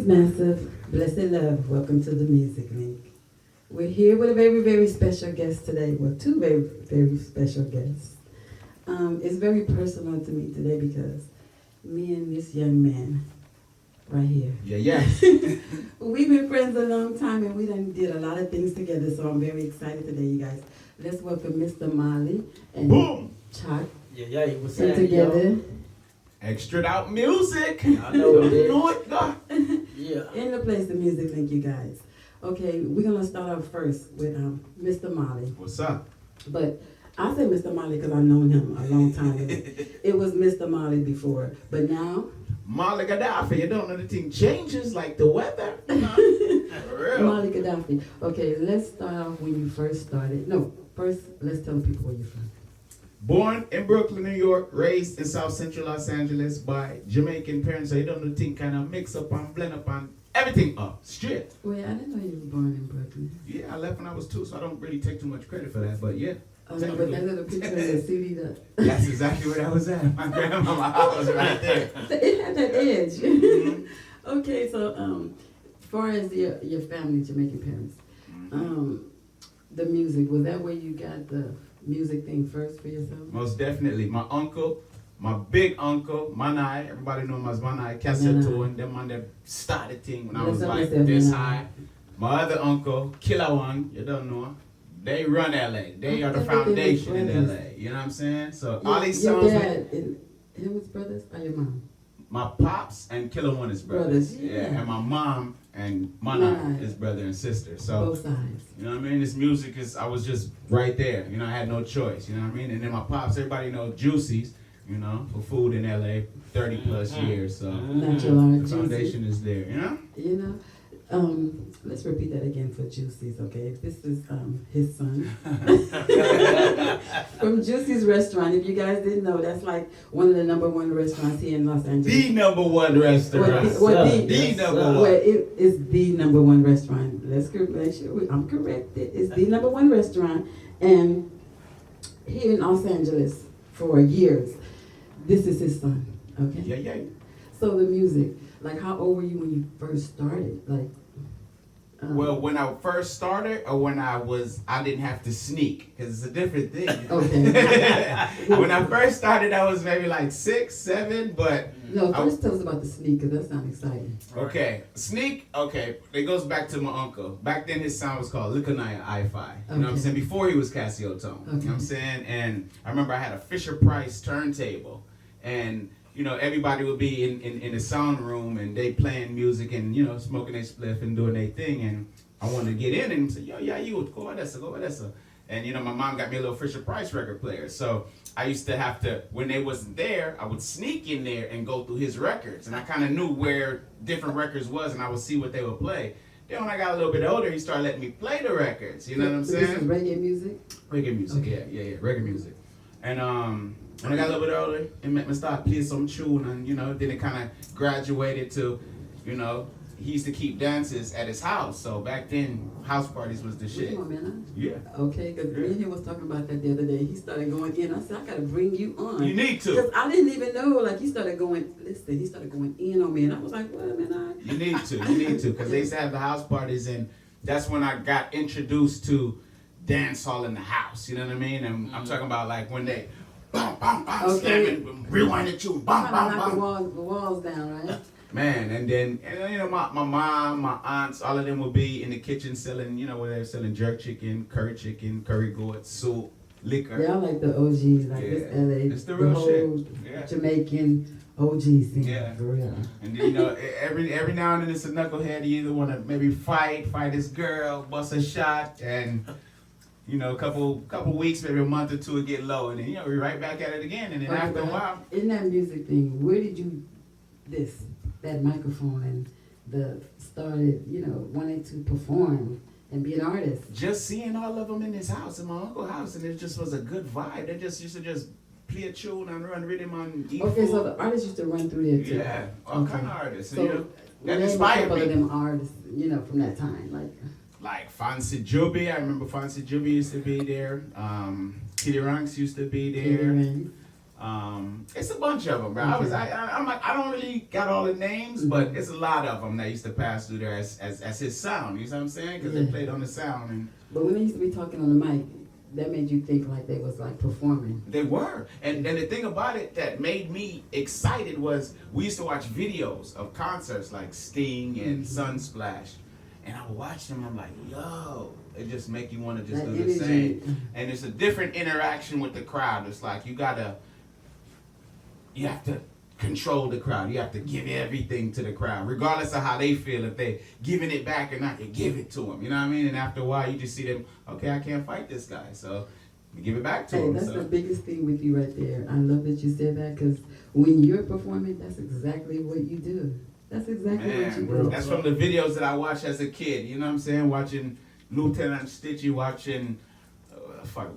is Massive. Blessed love. Welcome to the Music Link. We're here with a very, very special guest today. Well, two very, very special guests. It's very personal to me today because me and this young man right here. Yes. We've been friends a long time and we done did a lot of things together, so I'm very excited today, you guys. Let's welcome Mr. Maaly and Boom. Choc. What's And together. Extra out music. I know it is. know it. Yeah. In the place, the Music Link, you guys. Okay, we're gonna start off first with Mr. Maaly. What's up? But I say Mr. Maaly because I've known him a long time. It was Mr. Maaly before, but now Maaly Gaddaffi, you don't know the thing changes like the weather. For real. Maaly Gaddaffi. Okay, let's start off when you first started. No, first let's tell the people where you're from. Born in Brooklyn, New York, raised in South Central Los Angeles by Jamaican parents, so you don't know the thing kind of mix up and blend up and everything up straight. Wait, I didn't know you were born in Brooklyn. Yeah, I left when I was 2, so I don't really take too much credit for that, but yeah. Oh, no, but that little picture in the CD, That's exactly where I was at. My grandmama house right there. it had that edge. Mhm. Okay, so as far as your family, Jamaican parents, the music, was that where you got the music thing first for yourself? Most definitely. My uncle, my big uncle, Manai, everybody know him as Manai, Cassetto, and them on that started thing when I was like this high. My other uncle, Killer One, you don't know, they run LA. They are the foundation in LA. You know what I'm saying? So all these songs. Your dad and him was brothers or your mom? My pops and Killer One is brothers. Yeah. And my mom and Manai is brother and sister. So both sides. you know what I mean? This music is, I was just right there. You know, I had no choice. You know what I mean? And then my pops, everybody know Juicy's, you know, for food in LA, 30 plus years. So Natural the foundation is there, you know? You know, let's repeat that again for Juicy's, okay? This is his son. From Juicy's Restaurant. If you guys didn't know, that's like one of the #1 restaurants here in Los Angeles. The #1 restaurant. The number one. Well, it is the #1 restaurant. Let's make sure I'm corrected. It's the #1 restaurant. And here in Los Angeles for years, this is his son, okay? Yeah. So the music, like how old were you when you first started? Like, Well, when I first started, or when I didn't have to sneak, because it's a different thing. Okay. When I first started, I was maybe like 6, 7, but. No, first tell us about the sneak, because that sounds exciting. Okay, sneak, okay, it goes back to my uncle. Back then his sound was called Likanaya I-Fi. You know what I'm saying? Before he was Casio Tone. You know what I'm saying? And I remember I had a Fisher Price turntable. And you know, everybody would be in the sound room and they playing music and, you know, smoking their spliff and doing their thing. And I wanted to get in and say, yo, yeah, you go Odessa. And, you know, my mom got me a little Fisher Price record player. So I used to have to, when they wasn't there, I would sneak in there and go through his records. And I kind of knew where different records was and I would see what they would play. Then when I got a little bit older, he started letting me play the records. You know what I'm saying? This is reggae music? Reggae music, Okay. yeah, reggae music. And when I got a little bit older, it made me start playing some tune, and you know, then it kind of graduated to, you know, he used to keep dances at his house. So back then, house parties was the shit. Come on, man. Yeah. Okay, because me and him was talking about that the other day. He started going in. I said, I gotta bring you on. You need to. Because I didn't even know. Like he started going in on me, and I was like, what, man? You need to, because they used to have the house parties, and that's when I got introduced to dance hall in the house. You know what I mean? And I'm talking about like when they. Bam, bam, bam, slamming, rewinding tune, bam, bam, knock bam. the walls down, right? Man, and then, you know, my mom, my aunts, all of them would be in the kitchen selling, you know, where they're selling jerk chicken, curry gourd, soup, liquor. Y'all like the OGs, like this LA, it's the real whole shit. Yeah. Jamaican OG scene. Yeah. For real. And then, you know, every now and then it's a knucklehead. You either want to maybe fight this girl, bust a shot, and... You know, a couple weeks, maybe a month or two, it get low, and then, you know, we're right back at it again. And then after a while. In that music thing, where did you, that microphone and started, you know, wanting to perform and be an artist? Just seeing all of them in his house, in my uncle's house, and it just was a good vibe. They just used to just play a tune and run rhythm and eat Okay, food. so the artists used to run through there too. Yeah, all kind of artists. So, And, you know, that name a inspired couple me. of them artists, you know, from that time, Like Fancy Juby, I remember Fancy Juby used to be there. Kitty Ranks used to be there. It's a bunch of them, bro. Okay. I'm like, I don't really got all the names, but it's a lot of them that used to pass through there as his sound. You know what I'm saying? Because they played on the sound, and But when they used to be talking on the mic, that made you think like they was like performing. they were. And the thing about it that made me excited was we used to watch videos of concerts like Sting and Sunsplash. And I would watch them, I'm like, yo, it just make you want to just That do the energy. same. And it's a different interaction with the crowd. It's like you have to control the crowd. You have to give everything to the crowd, regardless of how they feel. If they giving it back or not, you give it to them. You know what I mean? And after a while, you just see them. Okay, I can't fight this guy, so you give it back to Hey, him. that's So. the biggest thing with you right there. I love that you said that because when you're performing, that's exactly what you do. That's exactly what you Man, do. that's from the videos that I watched as a kid. You know what I'm saying? Watching Lieutenant Stitchy, watching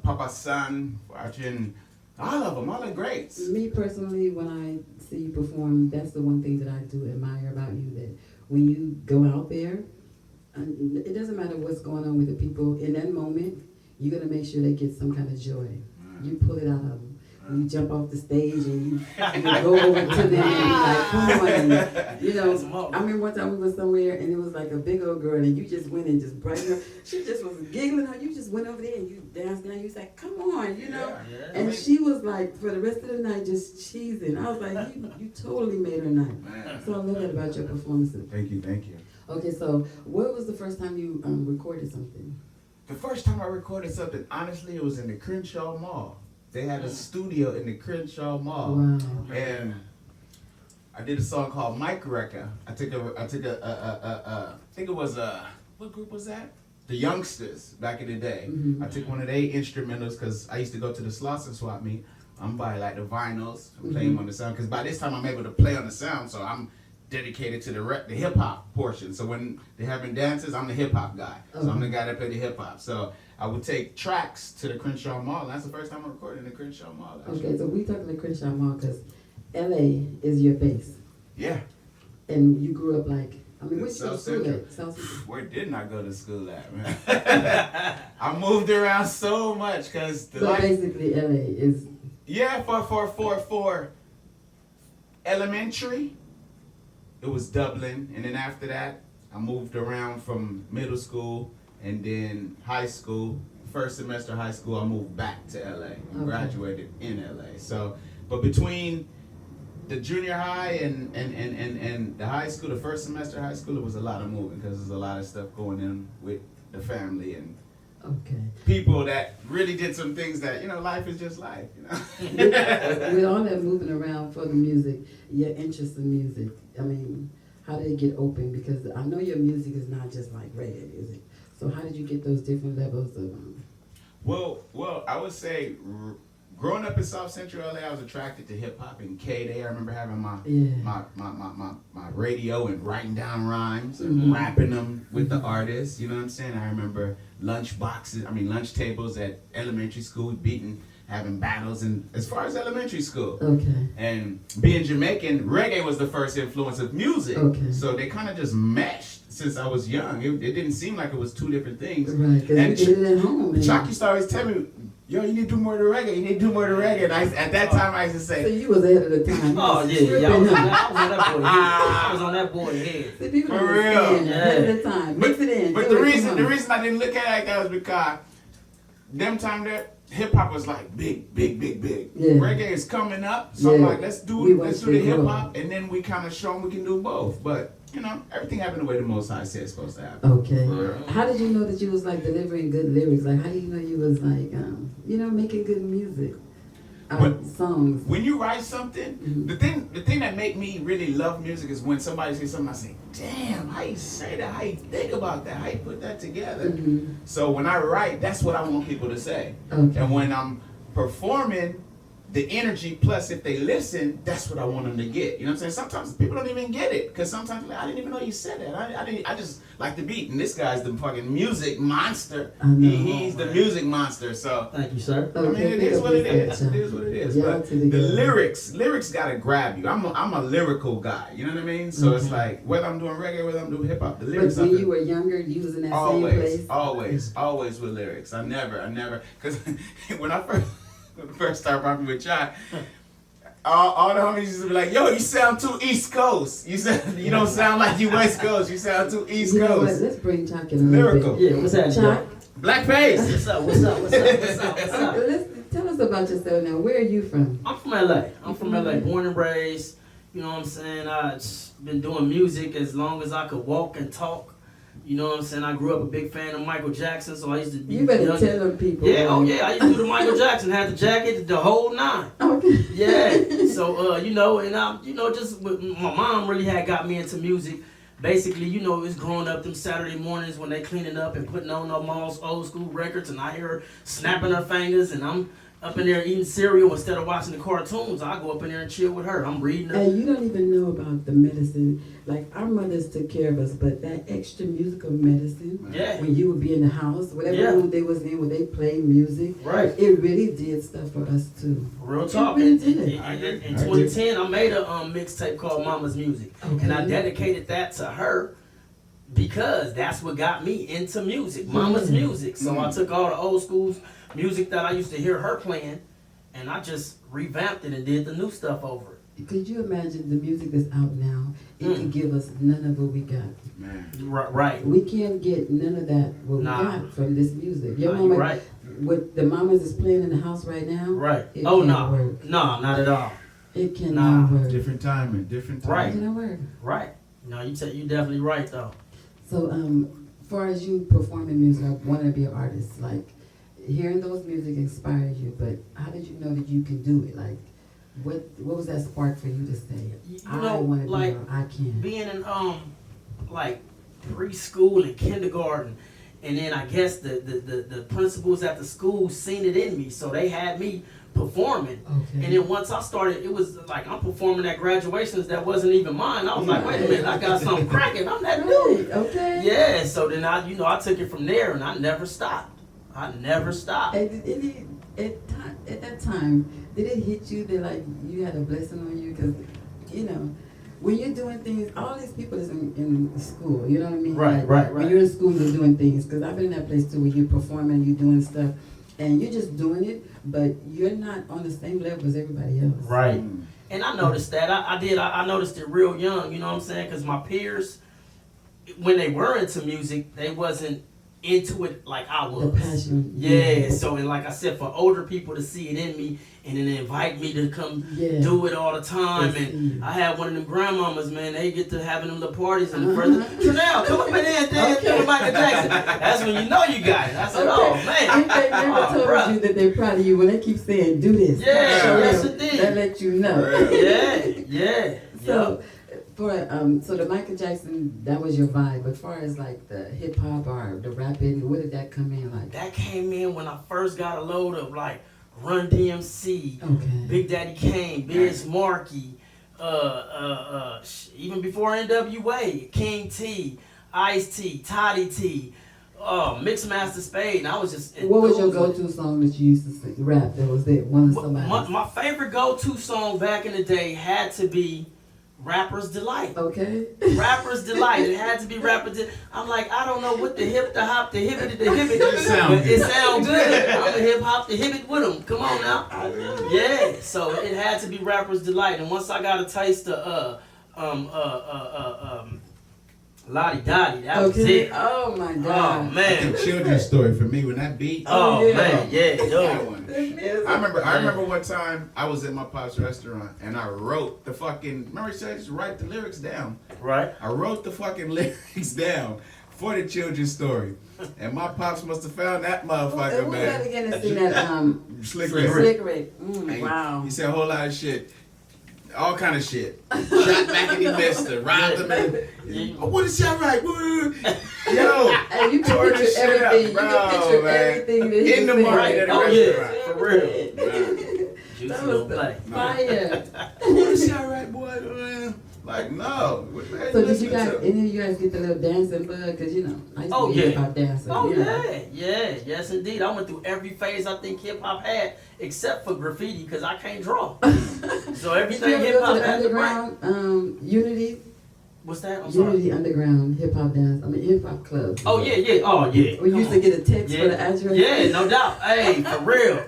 Papa San, watching all of them, all the greats. Me personally, when I see you perform, that's the one thing that I do admire about you. That when you go out there, and it doesn't matter what's going on with the people in that moment, you're gonna make sure they get some kind of joy. You pull it out of them. When you jump off the stage and you go over to them and be like, come on. And, you know, I remember one time we were somewhere and it was like a big old girl and you just went and just brightened her. She just was giggling. You just went over there and you danced down. You was like, come on, you know. Yeah. And she was like, for the rest of the night, just cheesing. I was like, you totally made her night. Man. So I love that about your performances. Thank you, thank you. Okay, so what was the first time you recorded something? The first time I recorded something, honestly, it was in the Crenshaw Mall. They had a studio in the Crenshaw Mall. Wow. And I did a song called Mike Wrecker. I think it was what group was that? The Youngsters back in the day. Mhm. I took one of their instrumentals because I used to go to the Slauson swap meet. I'm by like the vinyls and play them on the sound because by this time I'm able to play on the sound, so I'm dedicated to the hip hop portion. So when they're having dances, I'm the hip hop guy. So I'm the guy that play the hip hop. So I would take tracks to the Crenshaw Mall. And that's the first time I recorded in the Crenshaw Mall. Actually. Okay, so we talking the Crenshaw Mall because LA is your base. Yeah. And you grew up like, I mean, where'd you go to South school Central. at? South Central. Where didn't I go to school at, man? I moved around so much because So basically LA is, for elementary, it was Dublin, and then after that, I moved around from middle school, and then high school. First semester of high school, I moved back to LA. Okay. Graduated in LA. So, but between the junior high and the high school, the first semester of high school, it was a lot of moving because there's a lot of stuff going in with the family and okay. people that really did some things that, you know, life is just life, you know. With all that moving around for the music, your interest in music, I mean, how did it get open? Because I know your music is not just like reggae music. So how did you get those different levels of Well, I would say growing up in South Central LA, I was attracted to hip hop and K-Day. I remember having my radio and writing down rhymes and rapping them with the artists. You know what I'm saying? I remember lunch tables at elementary school, having battles, and as far as elementary school. Okay. And being Jamaican, reggae was the first influence of music. Okay. So they kind of just meshed since I was young. It didn't seem like it was two different things. Right, because you did it at home. Choc used to always tell me, yo, you need to do more to reggae. You need to do more to reggae. And at that time, I used to So say, you was ahead of the time. Oh yeah, I was on that boy head. See, people For understand real. ahead of the time. Mix it in. But Do the it, reason come on. I didn't look at it like that was because them time that hip hop was like big. Yeah. Reggae is coming up, so I'm Yeah. like, let's do We the watched it hip grow. hop, and then we kind of show them we can do both. But you know, everything happened the way the Most High said it's supposed to happen. Okay. Yeah. How did you know that you was like delivering good lyrics? Like, how do you know you was like, making good music? Songs. When you write something, Mhm. the thing that make me really love music is when somebody says something, I say, damn, how you say that? How you think about that? How you put that together? Mhm. So when I write, that's what I want people to say. Okay. And when I'm performing, the energy plus if they listen, that's what I want them to get. You know what I'm saying? Sometimes people don't even get it because sometimes like, I didn't even know you said that. I just like the beat, and this guy's the fucking music monster. I know. He's the music monster. So Thank you, sir. I mean, it is what it is. It is what it is. Yeah, But to the the good. lyrics gotta grab you. I'm a lyrical guy. You know what I mean? So it's like whether I'm doing reggae, whether I'm doing hip hop, the But lyrics. when are you were younger, you was in that always, same place? always with lyrics. I never, because when I first started rocking with Choc, all the homies used to be like, "Yo, you sound too East Coast. You don't sound like you West Coast. You sound too East You know what? Coast." Let's bring Choc in a little Lyrical. bit. Yeah, what's that? Choc, Blackface. What's up? What's up? What's up? What's up? What's up? tell us about yourself now. Where are you from? I'm from LA. I'm from LA, born and raised. You know what I'm saying? I've been doing music as long as I could walk and talk. You know what I'm saying? I grew up a big fan of Michael Jackson, so I used to be. You better young. tell them people. Yeah, oh yeah, I used to do the Michael Jackson, had the jacket, the whole nine. Okay. Yeah, so you know, and I'm, you know, just my mom really had got me into music. Basically, you know, it's growing up them Saturday mornings when they cleaning up and putting on them old school records, and I hear her snapping her fingers, and I'm up in there eating cereal instead of watching the cartoons. I go up in there and chill with her. I'm reading her. And you don't even know about the medicine. Like, our mothers took care of us, but that extra musical medicine, Yeah. when you would be in the house, whatever mood they was in, when they played music, Right. it really did stuff for us too. Real talk. really In did. in 2010, I made a mixtape called Mama's Music, and I Okay. dedicated that to her because that's what got me into music, Mama's Yeah. Music. So I took all the old school music that I used to hear her playing, and I just revamped it and did the new stuff over it. Could you imagine the music that's out now? It could give us none of what we got. Man. Right. We can't get none of that what Nah. we got from this music. Your Nah, mama, you right. what the mamas is playing in the house right now, Right. it Oh can't no. work. No, not at all. It cannot Nah. work. Different timing. Different timing. Right. It cannot work. Right. No, you definitely right though. So, far as you performing music, I wanted to be an artist. Like, hearing those music inspired you, but how did you know that you can do it? Like, what was that spark for you to say, You I know, want to like, be her, I can? Being in like preschool and kindergarten, and then I guess the principals at the school seen it in me, so they had me performing. Okay. And then once I started, it was like I'm performing at graduations that wasn't even mine. I was like, wait a minute, I got something cracking. I'm that dude. Right, okay. Yeah. So then I took it from there, and I never stopped. And at that time, did it hit you that like you had a blessing on you? Because, you know, when you're doing things, all these people is in school, you know what I mean? Right, Like, right. When you're in school, you're doing things. Because I've been in that place too, where you're performing, you're doing stuff, and you're just doing it, but you're not on the same level as everybody else. Right. Mm. And I noticed that. I noticed it real young, you know what I'm saying? Because my peers, when they were into music, they wasn't into it like I was. The passion. Yeah, so and like I said, for older people to see it in me and then invite me to come Yeah. do it all the time. Yes, And yeah. I had one of them grandmamas, man, they get to having them little parties and the first Chanel, come up in there and dance to Michael Jackson. That's when you know you got it. I said, oh If man. they never Oh, told bruh. you that they're proud of you when they keep saying, do this. Yeah, show yes, them, indeed. that let you know. Yeah. So, so the Michael Jackson, that was your vibe. But as far as like the hip hop or the rapping, where did that come in? Like, That came in when I first got a load of like Run DMC, okay, Big Daddy Kane, Biz Markie, even before NWA, King T, Ice T, Toddy T, Mixmaster Spade, and I was just. what was your enthused with go-to song that you used to sing, rap? That was there, one of somebody. My favorite go-to song back in the day had to be Rapper's Delight. Okay. Rapper's Delight. It had to be Rapper's Delight. I'm like, I don't know what the hip, the hop, the hibbity, the hibbity. But it sound good. I'm a hip hop, the hibbit with them. Come on now. Yeah. So it had to be Rapper's Delight. And once I got a taste of Lottie Dottie, that was Okay. it. Oh my Oh God. man. Children's story for me when that beat. Oh yeah. man. Yeah. That Yo. one. I remember one time I was at my pop's restaurant and I wrote the fucking. Remember he said just write the lyrics down. Right. I wrote the fucking lyrics down for the children's story, and my pops must have found that motherfucker, Who got man. again to sing that? Slick Slick Rick. Slick Rick. And Wow. He said a whole lot of shit. All kind of shit. Shot back and he missed her. Robbed him. And, oh, what is y'all right? Yo. And you can tore the picture shit up, everything. You bro, can picture man. everything that he In the was market saying. at a Oh yeah. restaurant. For real. Man. Juicy That don't was play. fire. What is y'all right, boy? Like, no. What the hell So did you listening guys, to? any of you guys get the little dancing bug? Because, you know, I used to Oh, be yeah. about dancing. Oh you know. yeah, yes indeed. I went through every phase I think hip hop had, except for graffiti, because I can't draw. So Did everything you ever hip go to hop the had to break. underground, Unity? What's that? I'm sorry. Unity Underground hip hop dance. I mean, hip hop club. Oh yeah. Oh yeah. We Come used on. to get a text Yeah. for the address. Yeah, no doubt. Hey, for real.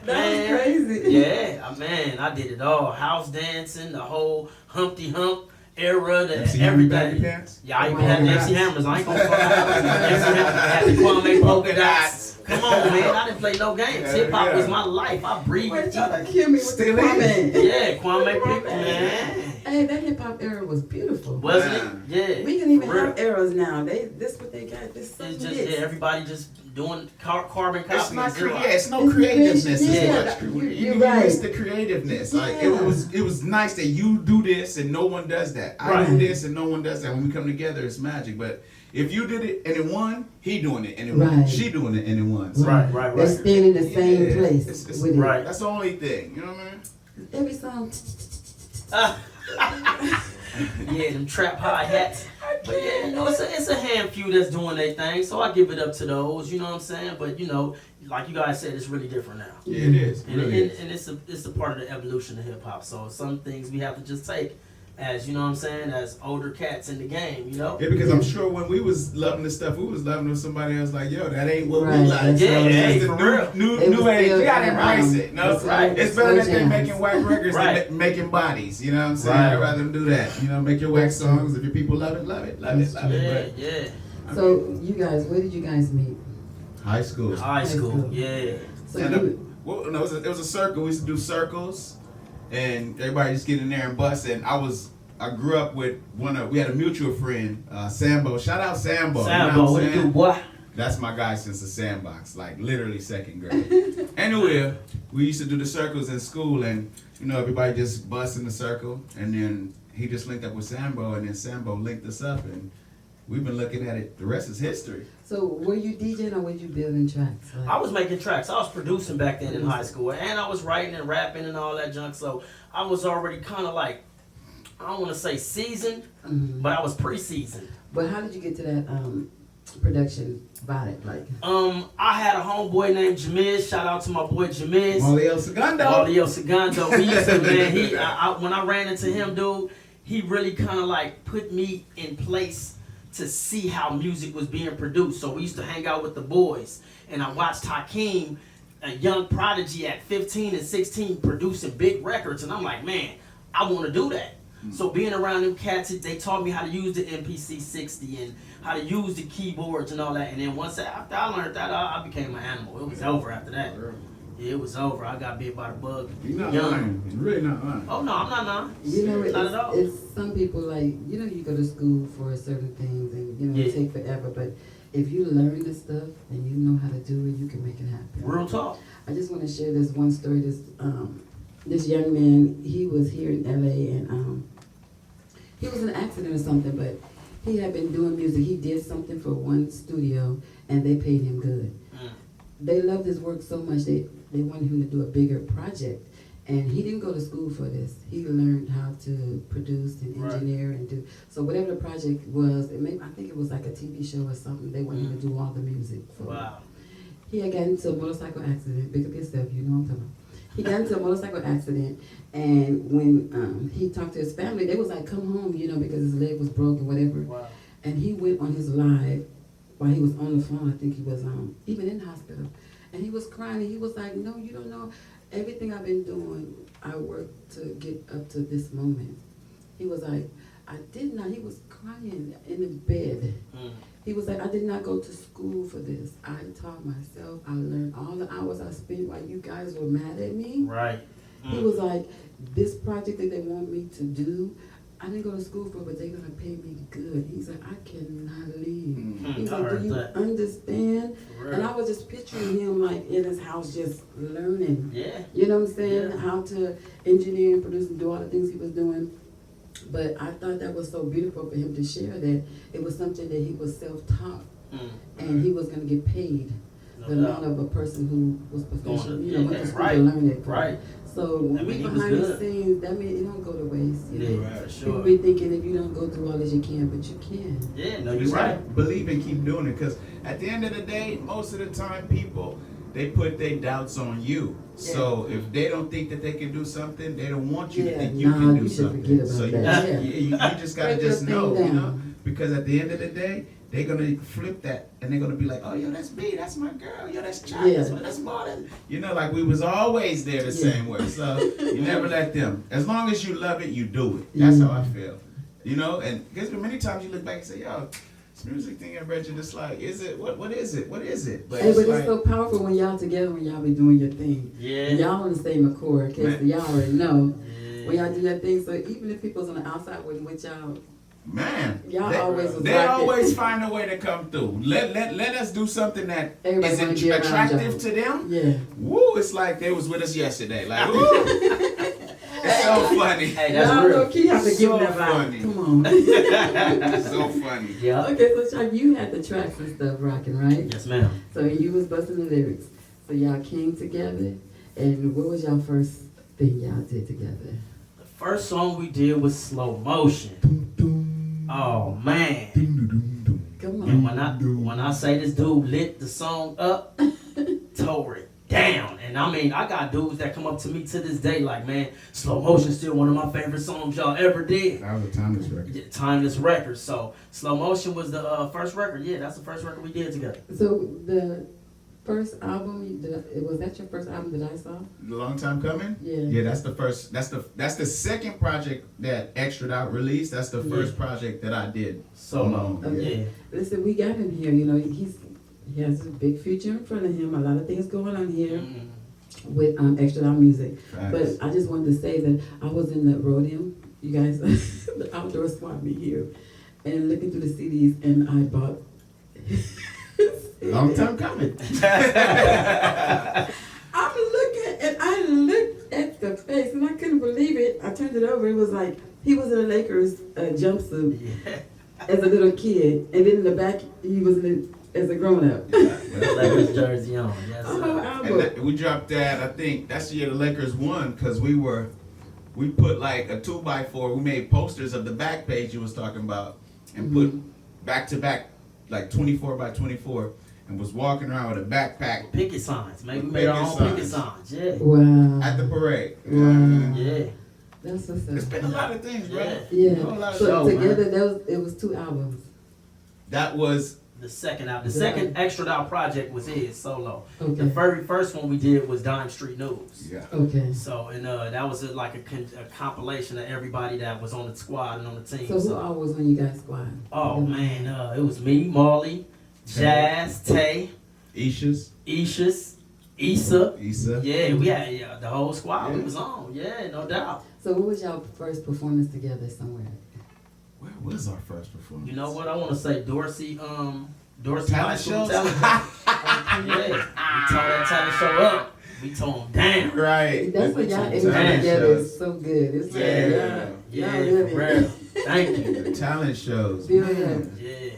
That was crazy. Yeah, man, I did it all. House dancing, the whole Humpty Hump era, MC everything. Baggy Pants? Yeah, I even had the MC Hammers. I ain't gonna fuck MC Hammers. I had the Kwame polka dots. Come on, man. I didn't play no games. Hip hop was my life. I breathed. Wait, y'all done kill me with Still the Kwame. Yeah, Kwame people, man. Hey, that hip hop era was beautiful. Wasn't it? Yeah. We can even For real. have eras now. This what they got. This It's something just this. everybody just doing carbon copy. It's not zero. it's no creativeness Yeah. as much. You're You right. miss the creativeness. Like Yeah. it was nice that you do this and no one does that. I Right. do this and no one does that. When we come together, it's magic. But if you did it and it won, he doing it and it won. Right. She doing it and it won. So Right. They stand in the same Yeah, place it's with it. right. That's the only thing. You know what I mean? Every song. Yeah, them trap high hats. But yeah, you know, it's a handful that's doing their thing. So I give it up to those. You know what I'm saying? But you know, like you guys said, it's really different now. Yeah, it is. It And, really and, is. and it's a part of the evolution of hip hop. So some things we have to just take as, you know what I'm saying, as older cats in the game, you know? Yeah, because I'm sure when we was loving this stuff, we was loving with somebody else like, yo, that ain't what Right, we like. that's So right. it's Yeah, just for the real. new They was age. still, We gotta embrace it. No, that's right. it's better that they Slow making jams. whack records Right. than making bodies. You know what I'm saying? Right. I'd rather them do that. You know, make your whack songs. If your people love it, love it, love it, love Yeah, it. yeah. But So you guys, where did you guys meet? high school. High school, yeah. So And you, well, no, it was a circle. We used to do circles, and everybody just get in there and bust. And I grew up with we had a mutual friend, Sambo. Shout out Sambo. Sambo, what you do, boy? That's my guy since the sandbox, like literally second grade. Anyway, we used to do the circles in school, and you know everybody just bust in the circle, and then he just linked up with Sambo, and then Sambo linked us up, and we've been looking at it. The rest is history. so were you DJing or were you building tracks? Like, I was making tracks. I was producing back then in high school, and I was writing and rapping and all that junk. So I was already kind of like, I don't want to say seasoned, Mhm. but I was pre-seasoned. But how did you get to that production vibe? Like, I had a homeboy named Jamiz. Shout out to my boy Jamiz. Molly El Segundo. Maulio Segundo. We used to, man, when I ran into him, dude, he really kind of like put me in place to see how music was being produced. So we used to hang out with the boys, and I watched Hakeem, a young prodigy at 15 and 16, producing big records, and I'm like, man, I want to do that. So being around them cats, they taught me how to use the MPC 60 and how to use the keyboards and all that. And then after I learned that, I became an animal. It was over after that. Yeah, it was over. I got bit by the bug. You're not Young. lying. You're really not lying. Oh no, I'm not lying. you know, Not at all. it's some people like, you know, you go to school for certain things and, you know, Yeah. it take forever. But if you learn this stuff and you know how to do it, you can make it happen. Real talk. I just want to share this one story. This young man, he was here in LA and he was in an accident or something, but he had been doing music. He did something for one studio and they paid him good. Mm. They loved his work so much they wanted him to do a bigger project. And he didn't go to school for this. He learned how to produce and Right. engineer and do. So whatever the project was, I think it was like a TV show or something. They wanted him to do all the music for. Wow. He had gotten into a motorcycle accident. Big up yourself, you know what I'm talking about. He got into a motorcycle accident, and when he talked to his family, they was like, come home, you know, because his leg was broken, whatever. Wow. And he went on his live while he was on the phone. I think he was even in the hospital. And he was crying, and he was like, no, you don't know. Everything I've been doing, I worked to get up to this moment. He was like, I did not. He was crying in the bed. Mm. He was like, I did not go to school for this. I taught myself. I learned all the hours I spent while you guys were mad at me. Right. He was like, this project that they want me to do, I didn't go to school for, but they're going to pay me good. He's like, I cannot leave. He's I like, do heard you that. understand? For real. And I was just picturing him like in his house just learning. Yeah. You know what I'm saying? Yeah. How to engineer and produce and do all the things he was doing. But I thought that was so beautiful for him to share that it was something that he was self-taught Mm. and he was going to get paid No the doubt. amount of a person who was professional, you know, went to school right. to learn it. Right. So when That we mean he was behind the good. scenes, that means it don't go to waste. You know? Yeah, for People sure. be thinking if you don't go through all this, you can, but you can. Yeah, no, You you're just gotta right. believe and keep doing it, because at the end of the day, most of the time, people they put their doubts on you. So if they don't think that they can do something, they don't want you to Yeah, think you nah, can you do should something. forget about So that. you just gotta Break your just know, thing you know. down. because at the end of the day, they're gonna flip that and they're gonna be like, oh, yo, that's B, that's my girl, yo, that's Choc, Yeah. that's Maaly. You know, like we was always there the same way. So you never let them. As long as you love it, you do it. That's how I feel. You know, and because many times you look back and say, yo, this music thing at Reggie, it's like, is it, what is it? What is it? But it's so powerful when y'all together, when y'all be doing your thing. Yeah. Y'all on the same accord, because y'all already know. Yeah. When y'all do that thing, so even if people's on the outside with y'all, man, y'all they always was they rocking. always find a way to come through. Let us do something that Everybody is wanna be around attractive y'all. to them. Yeah. Woo, it's like they was with us yesterday. Like, woo. It's so funny. Hey, that's Y'all real. low key have to give So them that funny. vibe. Come on. So funny. Yeah. Okay, so Choc, you had the tracks and stuff rocking, right? Yes, ma'am. So you was busting the lyrics. So y'all came together, and what was y'all first thing y'all did together? The first song we did was Slow Motion. Oh man. Come And on. when I say this dude lit the song up, tore it down. And I mean, I got dudes that come up to me to this day like, man, Slow Motion still one of my favorite songs y'all ever did. That was a timeless record. Yeah, timeless record. So Slow Motion was the first record. Yeah, that's the first record we did together. So the first album, was that your first album that I saw? A long time coming. Yeah. Yeah, that's the first. That's the second project that Extra Out released. That's the first project that I did solo. Okay. Yeah. Listen, we got him here. You know, he has a big future in front of him. A lot of things going on here with Extra Loud Music. Facts. But I just wanted to say that I was in the Roadium, you guys, the outdoor swap meet here, and looking through the CDs, and I bought. Long time coming. I'm looking, and I looked at the face, and I couldn't believe it. I turned it over. It was like he was in a Lakers jumpsuit Yeah. as a little kid, and then in the back he was in it as a grown up. Lakers jersey on. Yes, Oh, sir. album. We dropped that. I think that's the year the Lakers won because we put like a 2x4. We made posters of the back page you was talking about and put back to back like 24 by 24 and was walking around with a backpack Picket signs. Maybe we With made our own picket picket signs. Yeah. Wow. at the parade. Wow. Yeah. That's what's It's up. been a lot of things, bro. Yeah. Yeah. A whole lot of So shows, together, it was 2 albums. That was The second album. The second Extra Out project was his solo. Okay. The very first one we did was Dime Street News. yeah. Okay. So, and that was a compilation of everybody that was on the squad and on the team. So who all was on you guys' squad? Oh man, it was me, Maaly, Jazz, Tay, Isha's, Ishas, Issa. Issa. Yeah, we had the whole squad. We was on. Yeah, no doubt. So what was y'all first performance together somewhere? Where was our first performance? You know what? I want to say Dorsey. Dorsey Talent High School shows? Talent. Yeah, we tore that talent show up. We tore them down. Right. That's what y'all Talent energy together shows. is so good. It's Yeah, like, yeah, y'all really for real. Thank you. The talent shows. Feel Man. Yeah, Yeah.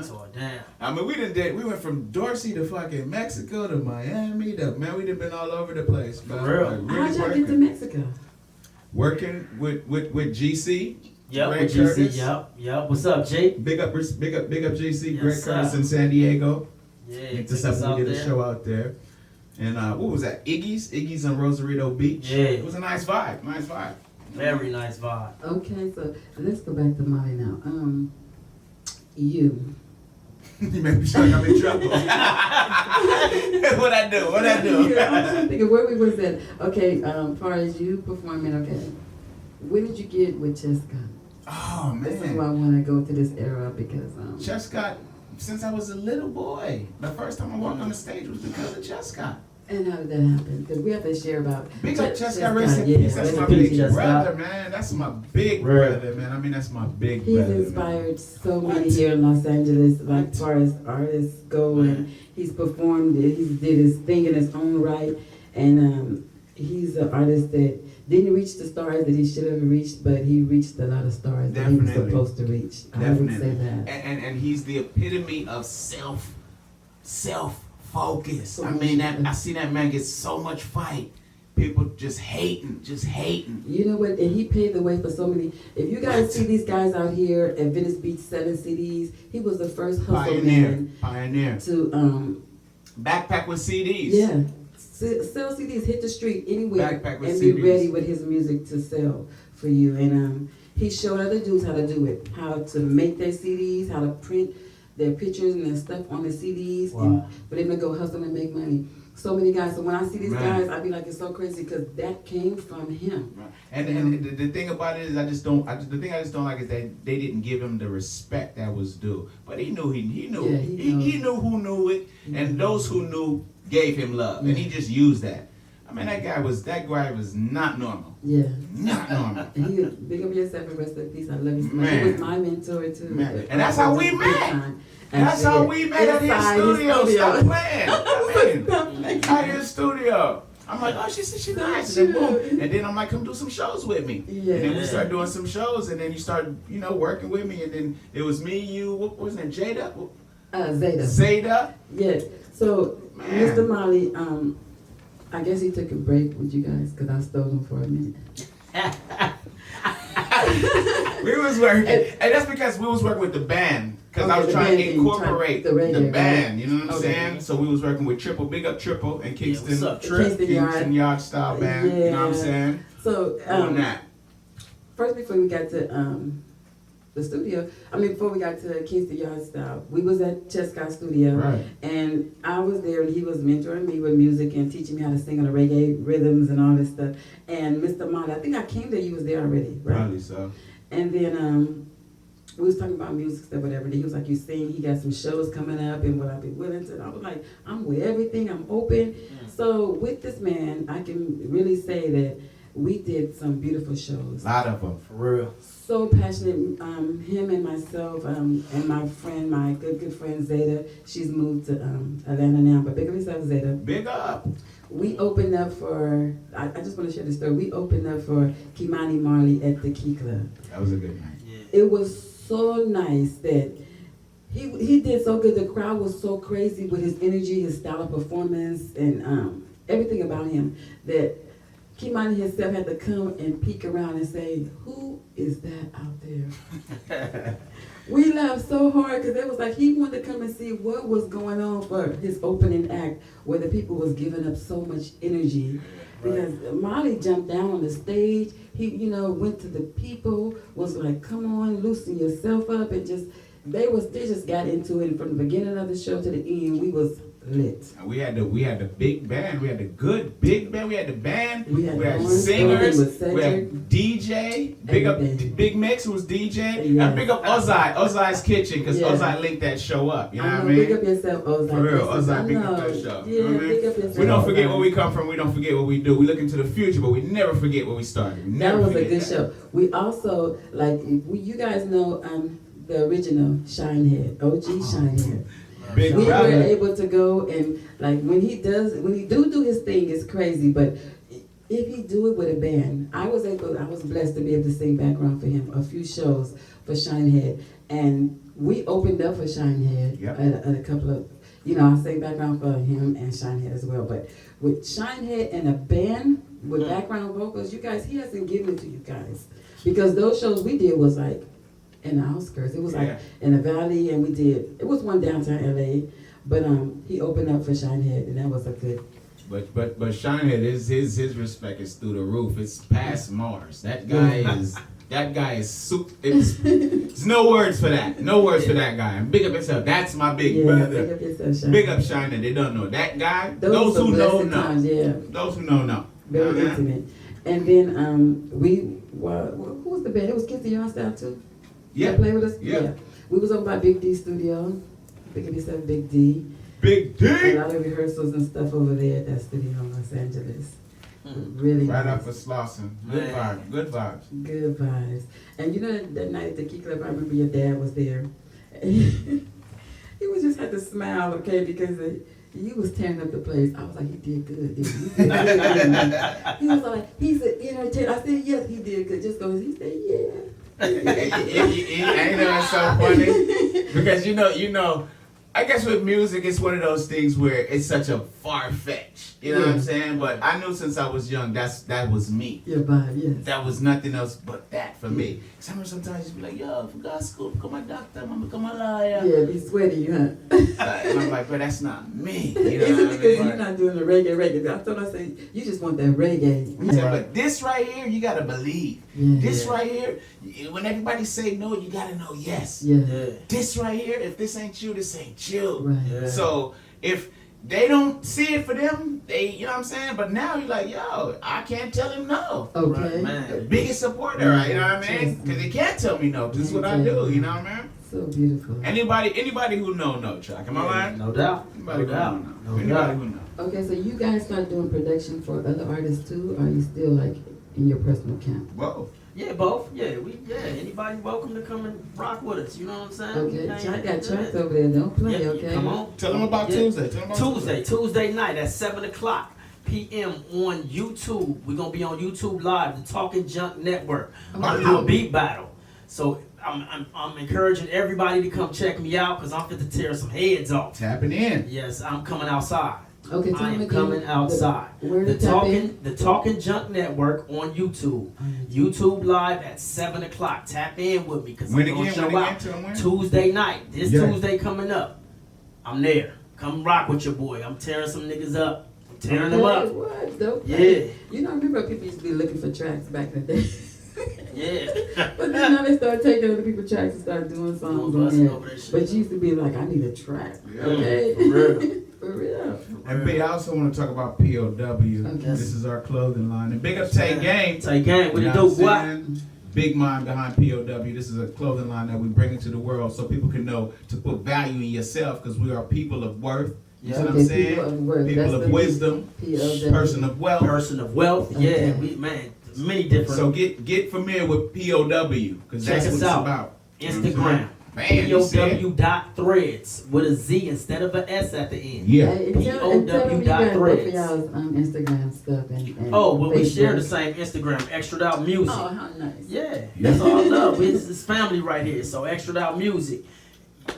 we tore it down. I mean, we went from Dorsey to fucking Mexico to Miami to, man, we done been all over the place. For man. real. Like, really How'd y'all get to working. Mexico? Working with GC. Yep, Greg with GC. Curtis. Yep. What's up, Jake? Big up GC. Yes, Greg sir. Curtis in San Diego. Yeah, Hit take us us up out and did a there. show out there. And what was that? Iggy's on Rosarito Beach. Yeah. It was a nice vibe. Nice vibe. Very nice vibe. Okay, so let's go back to Maaly now. You. You made me feel like I'm in trouble. What I do? Yeah, I'm trying to think of where we was at. Okay, far as you performing, okay. When did you get with Cheska? Oh, This is man. why I want to go to this era because Chescott, since I was a little boy, the first time I walked on the stage was because of Chescott. and how did that happen? Because we have to share about Big up Chescott, Chescott, rest in yeah. peace. That's Rest my in peace, big Chescott. brother, man. That's my big Right. brother, man. I mean, that's my big He's brother. inspired so What? many here in Los Angeles, like What? as far as artists go, and he's performed, he's did his thing in his own right, and he's an artist that didn't reach the stars that he should have reached, but he reached a lot of stars that he was Definitely. supposed to reach. I would say that. And he's the epitome of self-focus. I mean, I see that man get so much fight. People just hating. You know what? And he paved the way for so many. If you guys see these guys out here at Venice Beach selling CDs, he was the first hustle man Pioneer. to Backpack with CDs. yeah. Sell CDs, hit the street anywhere, Backpack with and CDs. be ready with his music to sell for you. And he showed other dudes how to do it, how to make their CDs, how to print their pictures and their stuff on the CDs, and for them to go hustle and make money. So many guys. So when I see these guys, I be like, it's so crazy because that came from him. Right. And the thing about it is, the thing I just don't like is that they didn't give him the respect that was due. But he knew he knew who knew it, and those who knew gave him love, and he just used that. I mean, that guy was not normal. Yeah. Not normal. And he big up yourself and rest in peace. I love you so much. He was my mentor too. Man. And that's how we met. That's how we met at his studio. Stop playing. At his studio. I'm like, oh, she's nice. And then boom. And then I'm like, come do some shows with me. Yeah. And then we start doing some shows, and then you start, working with me. And then it was me, you, what was his name, Jada? Zeta. Yes. So, Mr. Maaly, I guess he took a break with you guys because I stole him for a minute. We was working, and that's because we was working with the band. Because I was trying to incorporate the band, you know what I'm saying? So we was working with Triple, big up Triple in Kingston. What's up, Trip? Kingston Yard style band, you know what I'm saying? So, on that. First, before we got to the studio, before we got to Kingston Yard style, we was at Choc studio. Right. And I was there, and he was mentoring me with music and teaching me how to sing on the reggae rhythms and all this stuff. And Mr. Maaly, I think I came there, you was there already, right? Probably so. And then, we was talking about music stuff, whatever. He was like, you sing, he got some shows coming up, and would I be willing to? And I was like, I'm with everything, I'm open. So with this man, I can really say that we did some beautiful shows. A lot of them. For real. So passionate, him and myself, and my friend, my good friend Zeta, she's moved to Atlanta now, but big up yourself, Zeta. Big up. We opened up for, I just want to share this story, we opened up for Kimani Marley at the Key Club. That was a good night. Yeah. It was so nice that he did so good. The crowd was so crazy with his energy, his style of performance, and everything about him that Kimani himself had to come and peek around and say, who is that out there? We laughed so hard because it was like he wanted to come and see what was going on for his opening act where the people was giving up so much energy. Because Maaly jumped down on the stage, he, went to the people, was like, come on, loosen yourself up, and they just got into it. And from the beginning of the show to the end, we was lit. And we had the big band, we had the good big band, we had the band, we had singers, we had DJ, big up Big Mix who was DJ, and big up Ozai's Kitchen, because Ozai linked that show up, you know what I mean? Big up yourself, Ozai. For real, Ozai big up that show. Yeah, big up yourself. We don't forget where we come from, we don't forget what we do. We look into the future, but we never forget where we started. That was a good show. We also, you guys know the original Shinehead, OG Shinehead. We were able to go and when he do his thing, it's crazy, but if he do it with a band, I was blessed to be able to sing background for him a few shows for Shinehead, and we opened up for Shinehead at a couple of, I sang background for him and Shinehead as well, but with Shinehead and a band with background vocals, you guys, he hasn't given it to you guys, because those shows we did was in the outskirts. It was in the valley, and it was one downtown LA, but he opened up for Shinehead, and that was a good. But Shinehead, his respect is through the roof. It's past Mars. That guy is super. There's no words for that. No words for that guy. And big up yourself. That's my big brother. Big up yourself, Shinehead. Big up Shinehead. They don't know that guy. Those who know know. Those who know. Very intimate. And then who was the band? It was Kingston Yard style too. Yeah. Play with us? Yeah. We was over by Big D Studio. Big up yourself, Big D. Big D! A lot of rehearsals and stuff over there at that studio in Los Angeles. Really right nice. up for Slauson. Good vibes. Good vibes. Good vibes. And that night at the Key Club, I remember your dad was there. He was just had to smile, okay, because you was tearing up the place. I was like, he did good. He did good. He was like, he's an entertainer. I said, yes, he did good. Just goes, he said, yeah. Ain't that so funny? Because I guess with music, it's one of those things where it's such a far-fetched, you know what I'm saying? But I knew since I was young, that was me. Your vibe, yes. That was nothing else but that for me. Sometimes you be like, yo, for God's school, become a doctor, I'm gonna become a lawyer. Yeah, be sweaty, huh? And I'm like, but that's not me. You know Is it what I because mean? you're not doing the reggae? I thought I said you just want that reggae. I said, but this right here, you gotta believe. Yeah. This right here, when everybody say no, you gotta know yes. Yeah. Yeah. This right here, if this ain't you, this ain't you. Right. Yeah. So if they don't see it for them, they, you know what I'm saying? But now you're like, yo, I can't tell him no. Okay. Right, The man. biggest supporter, right? You know what I mean? Because they can't tell me no. This is what I do. You know what I mean? So beautiful. Anybody who know Choc. Am I lying? No doubt. Anybody No doubt. who No know. Anybody doubt. who know. Okay, so you guys start doing production for other artists too, or are you still like in your personal camp? Whoa. Yeah, both. Anybody welcome to come and rock with us. You know what I'm saying? Okay, Yeah, Choc yeah, got tracks over there. Don't play, Yeah, okay? come on. Tell them about Yeah. Tuesday. Tell them about Tuesday night at 7 o'clock p.m. on YouTube. We're going to be on YouTube Live, the Talking Junk Network. Oh, We're going to do a beat battle. So I'm encouraging everybody to come check me out because I'm fit to tear some heads off. Tapping in. Yes, I'm coming outside. Okay, tell I them am again. coming outside. Where The to tap in? Talking Junk Network on YouTube. YouTube Live at 7 o'clock. Tap in with me because I'm When going to again? show When out. again? Tell them when. Tuesday night. This Yeah. Tuesday coming up. I'm there. Come rock with your boy. I'm tearing some niggas up. I'm tearing them Okay, up. What? Dope. Yeah. You know, I remember people used to be looking for tracks back in the day. Yeah. But then now they start taking other people's tracks and start doing songs Doing on busting there. over that shit. But you used to be like, I need a track. Yeah. Okay? For real. For real. And B, I also want to talk about POW. Okay. This is our clothing line. And big up Tay Game. Take game. What You it know do, what I'm boy? saying? Big mind behind POW. This is a clothing line that we bring into the world so people can know to put value in yourself because we are people of worth. You Yeah. see what I'm Okay, saying? people of worth. People That's of the wisdom, POW. person of wealth. Person of wealth. Okay. Yeah. We, man, many different. So get familiar with POW because Check that's us what it's out. about. Instagram. Man, you see it? POW.threads with a Z instead of an S at the end. Yeah. Hey, and tell them you got both of POW.threads. y'all's Instagram stuff and Oh, well, we share the Facebook. same Instagram, Extra Out Music. Oh, how nice. Yeah, that's all I love. It's family right here. So Extra Out Music.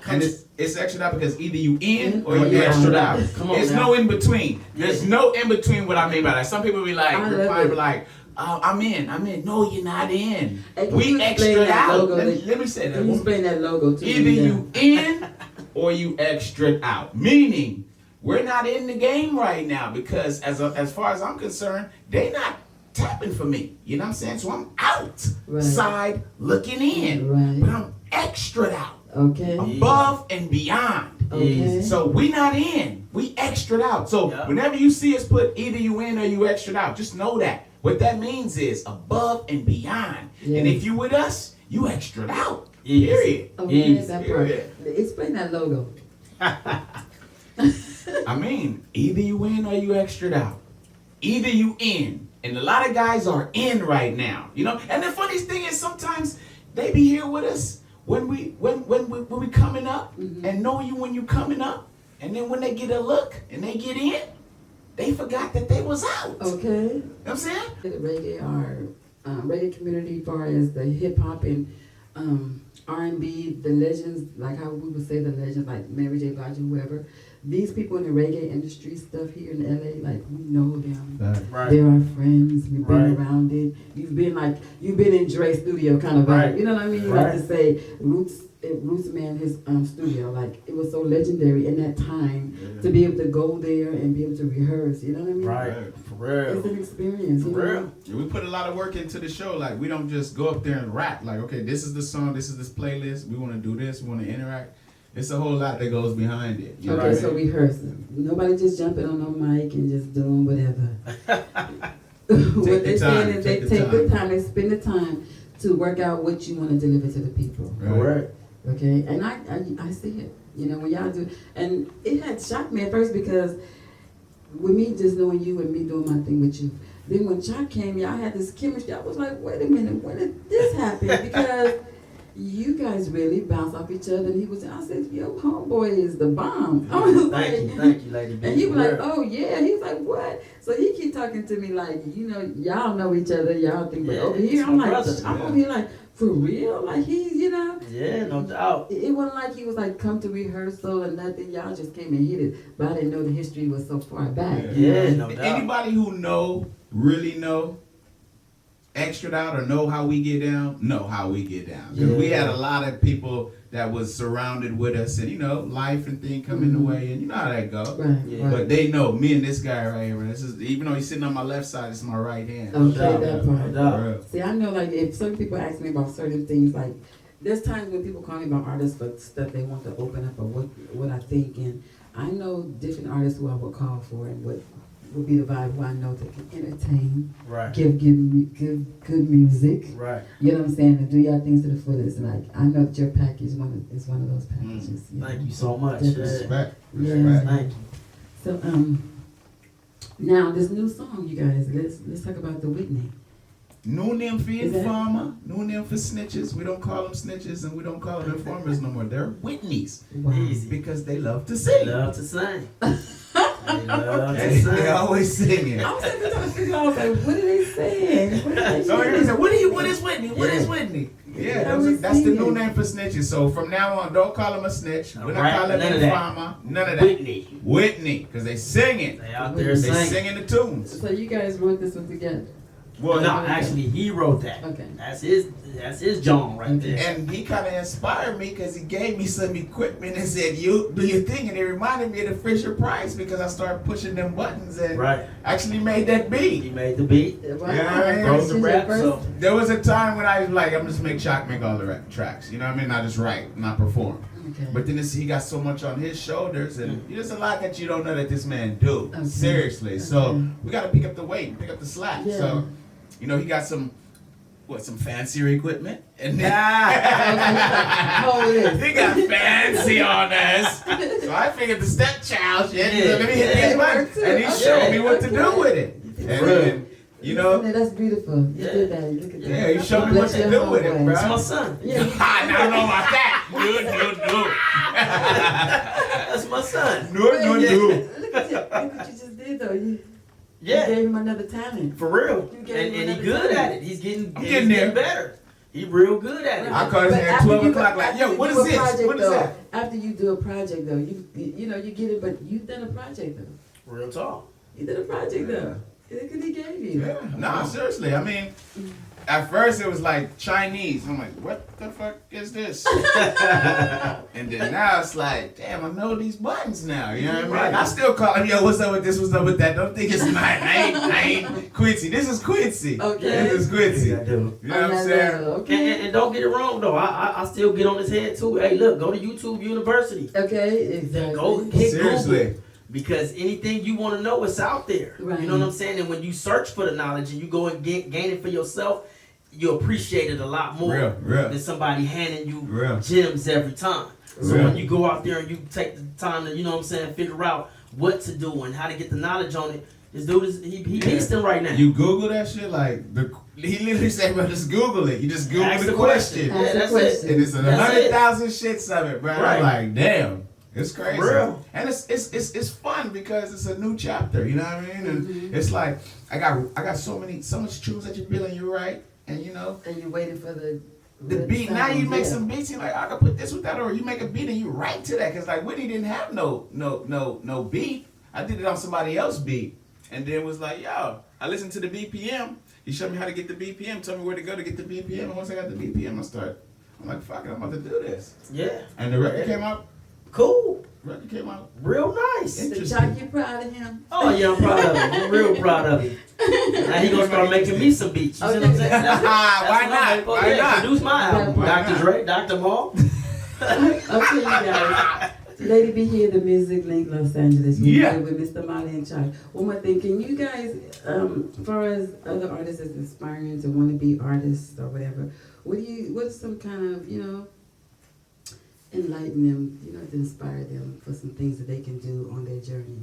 And it's extra out because either you in or Or you you extra out. out. Come on There's now. no in between. There's Yeah. no in between what I mean by that. Some people be like, I love reply it. be like, I'm in. No, you're not in. Hey, can you We explain extra that out. logo Let me say that. Can you explain that logo to Either me? you in or you extra out. Meaning, we're not in the game right now because as far as I'm concerned, they not tapping for me. You know what I'm saying? So I'm outside looking in. Right. But I'm extra out. Okay. Above and beyond. Okay. So we not in. We extra out. So Yeah. whenever you see us put either you in or you extra out, just know that. What that means is above and beyond. Yeah. And if you with us, you extra out. Yes. Period. Okay, Yes. that part. Yeah. Explain that logo. I mean, either you in or you extra out. Either you in. And a lot of guys are in right now. You know? And the funniest thing is sometimes they be here with us when we coming up and know you when you coming up. And then when they get a look and they get in, they forgot that they was out. Okay. You know what I'm saying? The reggae, our reggae community, as far as the hip hop and R&B, the legends, like how we would say the legends, like Mary J. Blige and whoever. These people in the reggae industry stuff here in LA, like we know them. Right. They're our friends. We've been Right. around it. You've been in Dre's studio kind of vibe. Right. You know what I mean? You like Right. to say Roots Man, his studio, like it was so legendary in that time to be able to go there and be able to rehearse. You know what I mean? Right. For It's real. an experience. For You know? real. Yeah, we put a lot of work into the show. Like, we don't just go up there and rap. Like, okay, this is the song, this is this playlist. We want to do this, we want to interact. It's a whole lot that goes behind it. You know Okay, what I so mean? rehearsing. Nobody just jumping on no mic and just doing whatever. What the they're time, saying is take they the take the time. time, they spend the time to work out what you want to deliver to the people. Right. Correct. Okay, and I see it. You know, when y'all do, and it had shocked me at first because with me just knowing you and me doing my thing with you. Then when Choc came, y'all had this chemistry. I was like, wait a minute, when did this happen? Because you guys really bounce off each other. And he was, I said, your homeboy is the bomb. I was Thank you, Lady B. and he was For like, real. oh yeah. He was like, what? So he keep talking to me like, you know, y'all know each other. Y'all think, but Yeah, over it's here, my I'm like, brother. I'm Yeah. over here like, for real? Like he's, you know. Yeah, no doubt. It wasn't like he was like come to rehearsal or nothing. Y'all just came and hit it. But I didn't know the history was so far back. Yeah, no doubt. Anybody who really know, extra out or know how we get down know how we get down. Because we had a lot of people that was surrounded with us, and life and things come in the way, and you know how that go. Right, right. But they know me and this guy right here. This is, even though he's sitting on my left side, it's my right hand. Okay, that part. No. See, I know, like, if certain people ask me about certain things, like, there's times when people call me about artists for stuff they want to open up or what I think, and I know different artists who I would call for and what would be the vibe who I know that can entertain, Right. give good music. Right. You know what I'm saying? And do y'all things to the fullest. And I know that your package is one of those packages. Thank you so much. Respect. Yeah. Thank you. So now this new song, you guys. Let's talk about the Whitney. No name for Is that- informer, no name for snitches. We don't call them snitches and we don't call them informers no more. They're Whitneys Wow. Easy. because they love to They sing. love to sing. They love to They sing. always singing. I was trying to figure out, like, what are they saying? What are they So saying? he said, what is Whitney? What is Whitney? Yeah, that's the new name for snitches. So from now on, don't call them a snitch. We're not Right, calling none them of that. farmer. None of that. Whitney. Whitney, because they singing. They out there They singing. singing the tunes. So you guys wrote this one together. Well, no, actually, he wrote that. Okay. That's his John right there. And he kind of inspired me because he gave me some equipment and said, "You do your thing." And it reminded me of the Fisher Price because I started pushing them buttons and Right. actually made that beat. He made the beat. Wow. Yeah, Wrote This the is your rap. first- So There was a time when I was like, I'm just make Choc make all the rap tracks. You know what I mean? I just write, not perform. Okay. But then he got so much on his shoulders, and there's a lot that you don't know that this man do. Okay. Seriously. So Okay. we got to pick up the weight, pick up the slack. Yeah. So, he got some fancier equipment, and Hold it. he got fancy on us. So I figured the stepchild shit. Yeah. So let me hit Yeah. these buttons, and he showed me what to do with it. And That's beautiful. You Yeah. did that. Look at that. yeah, he showed me what to do with it, bro. that's my son. Yeah. I don't know about that. No. That's my son. No. Look at what you just did, though. You Yeah, gave him another talent. for real. You gave And him he another good talent. at it. He's getting there. better. He real good at it. I call his But name at after 12 you- o'clock like, after yo, you what do is a this? project, What is though, that? After you do a project, though, you get it, but you've done a project, though. Real talk. You did a project, though. Look what he gave you. Yeah. Nah, seriously. I mean, at first it was like Chinese. I'm like, what the fuck is this? And then now it's like, damn, I know these buttons now. You know what I mean? Right. I still call him, yo, what's up with this? What's up with that? Don't think it's mine. I ain't Quincy. This is Quincy. Okay. This is Quincy. I do. You know what I'm saying? Okay. And don't get it wrong though. I still get on his head too. Hey, look, go to YouTube University. Okay, exactly. Go hit Seriously. Google. Because anything you want to know is out there. Right. You know what I'm saying? And when you search for the knowledge and you go and gain it for yourself, you appreciate it a lot more Real. than somebody handing you Real. gems every time. So Real. when you go out there and you take the time to, you know what I'm saying, figure out what to do and how to get the knowledge on it, this dude is he beasting right now. You Google that shit like he literally said, bro, just Google it. You just Google Ask the the question. question. Yeah, that's question. it. And it's That's it. 100,000 shits of it, bro. Right. I'm like, damn, it's crazy. Real. And it's fun because it's a new chapter. You know what I mean? And it's like I got so much tunes that you feel and you write, and And you're waiting for the beat. Now you sounds, make yeah. some beats. You like I can put this with that, or you make a beat and you write to that. Cause like Whitney didn't have no beat. I did it on somebody else's beat, and then was like, yo, I listened to the BPM. He showed me how to get the BPM. Told me where to go to get the BPM. And once I got the BPM, I'm like, fuck it, I'm about to do this. Yeah. And the record came out. Cool. Record came out. Real nice. So, Interesting. Chuck, you proud of him? Oh yeah, I'm proud of him. I'm real proud of him. Now he gonna start making me some beats. You see what I'm saying? That's Why what I'm not? like, Why yeah, not? Produce my album. Why Dr. not? Dre, Dr. Maul. Okay, you guys. Lady Be Here, the Music Link, Los Angeles. We're Yeah. here with Mr. Maaly and Choc. One more thing, can you guys, as far as other artists that's inspiring to want to be artists or whatever, what's some kind of, enlighten them, to inspire them for some things that they can do on their journey?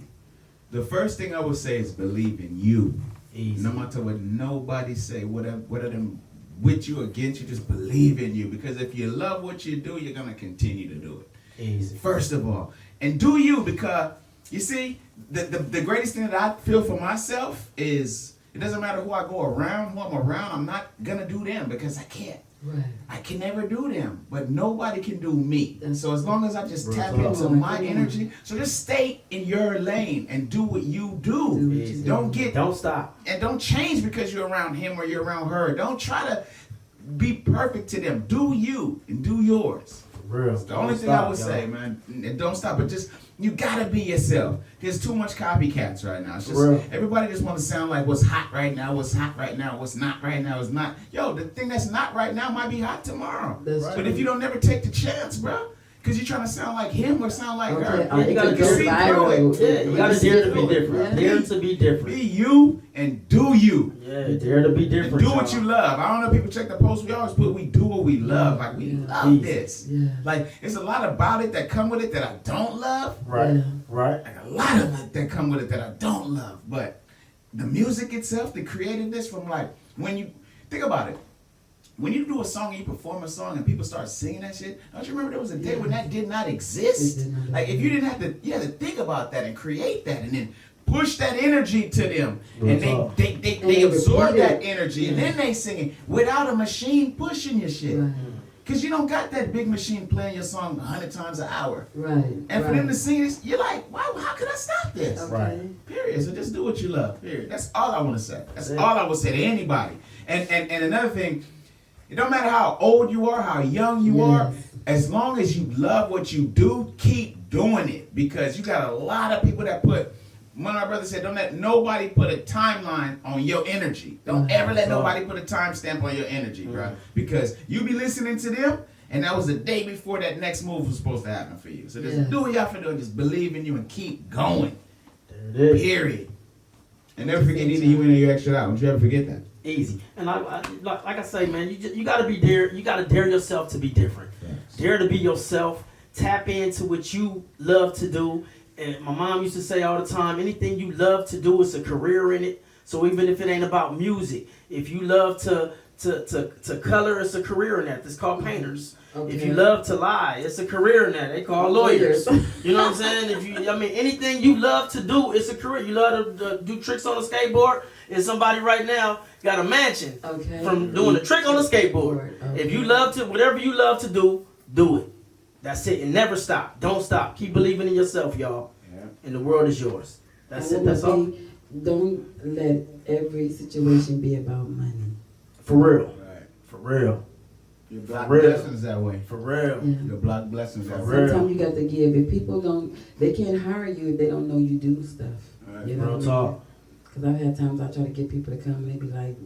The first thing I would say is believe in you. Easy. No matter what nobody say, whatever them with you, against you, just believe in you. Because if you love what you do, you're gonna continue to do it. Easy. First of all, and do you, because you see, the greatest thing that I feel for myself is it doesn't matter who I go around, who I'm around. I'm not gonna do them because I can't. Right. I can never do them, but nobody can do me. And so as long as I just tap Real into talk. my energy, so just stay in your lane and do what you do. Do what you do. Don't stop. And don't change because you're around him or you're around her. Don't try to be perfect to them. Do you and do yours. For real. It's the only thing I would say, man. And don't stop, but just you gotta be yourself. There's too much copycats right now. It's just Real. everybody just want to sound like what's hot right now, what's hot right now, what's not right now is not. Yo, the thing that's not right now might be hot tomorrow. That's But true. if you don't never take the chance, bro, because you're trying to sound like him or sound like Okay, her, Yeah, you gotta it go could see viral. through it. Yeah, you gotta dare to be Yeah. different. Dare to be be different. you and do you. Yeah, dare to be And different. do what you love. I don't know, people check the post. We always put we do what we love. Like we Yeah. love Easy. this. Yeah. Like it's a lot about it that come with it that I don't love. Right. Yeah. Right. Like a lot of it that come with it that I don't love. But the music itself, the creativeness from like when you think about it. When you do a song and you perform a song and people start singing that shit, don't you remember there was a day when that did not exist? It did not Like if you didn't have to, you had to think about that and create that and then push that energy to them, and they they absorb repeat that it. energy, and then they sing it without a machine pushing your shit. Right. Cause you don't got that big machine playing your song 100 times an hour, Right. and for them to sing this, you're like, wow, how could I stop this? Okay. Right. Period. So just do what you love. Period. That's all I want to say. That's Yeah. all I would say to anybody. And another thing, it don't matter how old you are, how young you are, Yes. as long as you love what you do, keep doing it. Because you got a lot of people that put, one of my brothers said, don't let nobody put a timeline on your energy. Don't Right. ever let nobody put a timestamp on your energy, bro. Because you be listening to them, and that was the day before that next move was supposed to happen for you. So just Yeah. do what y'all for doing. Just believe in you and keep going. There it is. Period. And never forget either you in or you extra out. Don't you ever forget that. Easy. And like I say, man, you gotta be dare. You gotta dare yourself to be different. Dare to be yourself. Tap into what you love to do. And my mom used to say all the time, anything you love to do is a career in it. So even if it ain't about music, if you love to color, it's a career in that. It's called painters. Okay. If you love to lie, it's a career in that. They call lawyers. You know what I'm saying? Anything you love to do, it's a career. You love to do tricks on a skateboard, and somebody right now got a mansion Okay. from doing a trick on a skateboard. Okay. If you love to, whatever you love to do, do it. That's it. And never stop. Don't stop. Keep believing in yourself, y'all. Yeah. And the world is yours. That's And it. That's one all. more thing, don't let every situation be about money. For real. Right. For real. You block real. blessings that way. For real. Yeah. You block blessings that For way. real. Sometimes you got to give. If people don't, they can't hire you if they don't know you do stuff. Right. You know Real what I talk. mean? Because I've had times I try to get people to come and they be like,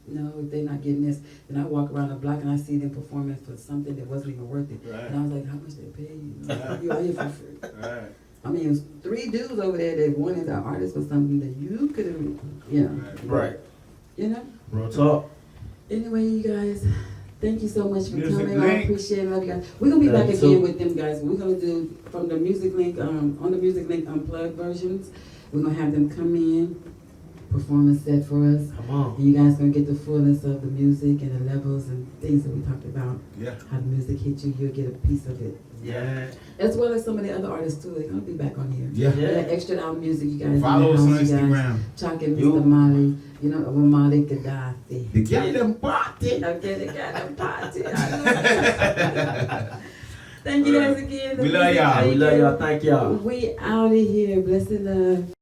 no, if they're not getting this. Then I walk around the block and I see them performing for something that wasn't even worth it. Right. And I was like, how much they pay you? Right. You out here for free. Right. I mean, it was 3 dudes over there that wanted an artist for something that you could have, you know. Right. You know? Real talk. Anyway, you guys, thank you so much for Music coming. I Link. appreciate it. Love you guys. We're gonna be back Thank again you. with them guys. We're gonna do from the Music Link, on the Music Link unplugged versions. We're gonna have them come in, perform a set for us. Come on. And you guys gonna get the fullness of the music and the levels and things that we talked about. Yeah. How the music hit you, you'll get a piece of it. Yeah. As well as some of the other artists too. They're gonna be back on here. Yeah. Yeah. Yeah, extra out music, you guys. Follow in us the on house, you guys. Instagram. Choc and You. Mr. Maaly, you know, with Maaly Gaddaffi. The Kingdom Party. Okay, they got a party. Thank you guys again. We love y'all. We love y'all. Thank y'all. We out of here. Blessed love.